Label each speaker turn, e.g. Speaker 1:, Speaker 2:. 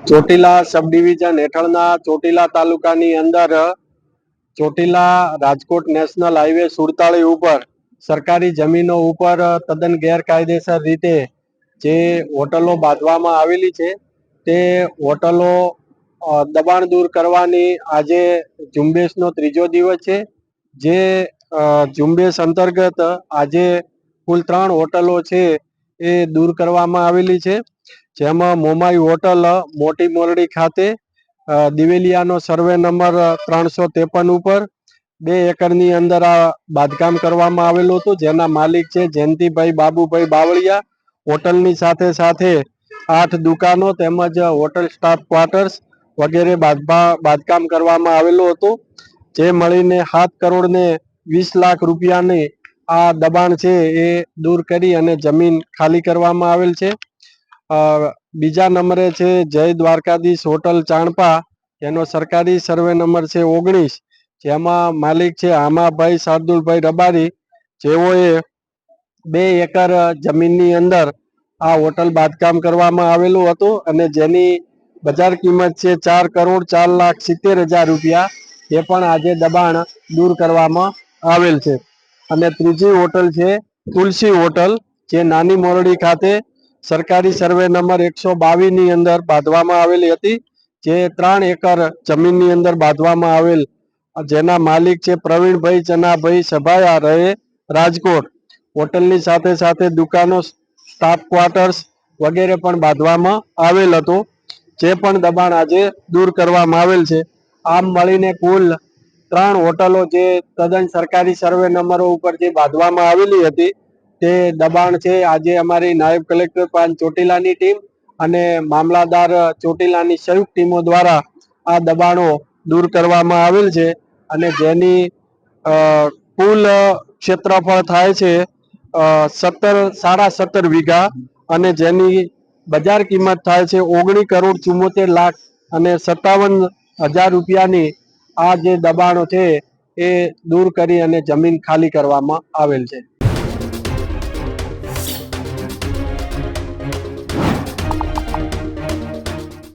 Speaker 1: ચોટીલા સબ division હેઠળના ચોટીલા તાલુકાની અંદર ચોટીલા રાજકોટ નેશનલ હાઈવે 47 ઉપર સરકારી જમીનો ઉપર તદ્દન ગેરકાયદેસર રીતે જે હોટલો બાંધવામાં આવેલી છે તે હોટલો દબાણ દૂર કરવાની આજે ઝુંબેશનો ત્રીજો દિવસ છે। જે ઝુંબેશ અંતર્ગત આજે કુલ 3 હોટલો છે એ દૂર કરવામાં આવેલી છે, જેમાં મોમાઈ હોટલ મોટી મોરડી ખાતે દિવેલિયાનો સર્વે નંબર 353 ઉપર 2 એકરની અંદર આ બાંધકામ કરવામાં આવેલું હતું, જેના માલિક છે જયંતિભાઈ બાબુભાઈ બાવળિયા। હોટલની સાથે સાથે 8 દુકાનો તેમજ હોટલ સ્ટાફ ક્વાર્ટર્સ વગેરે બાંધકામ કરવામાં આવેલું હતું, જે મળીને 7 કરોડ ને 20 લાખ રૂપિયાની આ દબાણ છે એ દૂર કરી અને જમીન ખાલી કરવામાં આવેલ છે। બીજા નંબરે છે જય દ્વારકાધીશ હોટલ ચાણપા, જેનો સરકારી સર્વે નંબર છે 19, જેમાં માલિક છે આમાભાઈ શાર્દુલભાઈ રબારી, જેઓએ 2 એકર જમીનની અંદર આ હોટલ બાંધકામ કરવામાં આવેલું હતું અને જેની બજાર કિંમત છે 4,04,70,000 રૂપિયા, એ પણ આજે દબાણ દૂર કરવામાં આવેલ છે। અને ત્રીજી હોટલ છે તુલસી હોટલ, જે નાની મોરડી ખાતે સરકારી સર્વે નંબર 122 ની અંદર બાંધવામાં આવેલી હતી, જે 3 એકર જમીનની અંદર બાંધવામાં આવેલ, જેના માલિક છે પ્રવીણભાઈ ચનાભાઈ સભાયા, રહે રાજકોટ। હોટલની સાથે સાથે દુકાનો, સ્ટાફ ક્વાર્ટર્સ વગેરે પણ બાંધવામાં આવેલ હતું, જે પણ દબાણ આજે દૂર કરવામાં આવેલ છે। આમ મળીને કુલ 3 હોટલો જે તદ્દન સરકારી સર્વે નંબરો ઉપર જે બાંધવામાં આવેલી હતી તે દબાણ છે આજે અમારી નાયબ કલેક્ટર ચોટીલાની ટીમ અને મામલાદાર ચોટીલાની સંયુક્ત ટીમો દ્વારા આ દબાણો દૂર કરવામાં આવેલ છે અને જેની કુલ ક્ષેત્રફળ થાય છે 17 વીઘા અને જેની બજાર કિંમત થાય છે 19,74,00,000 અને 57,000 રૂપિયાની આ જે દબાણો છે એ દૂર કરી અને જમીન ખાલી કરવામાં આવેલ છે।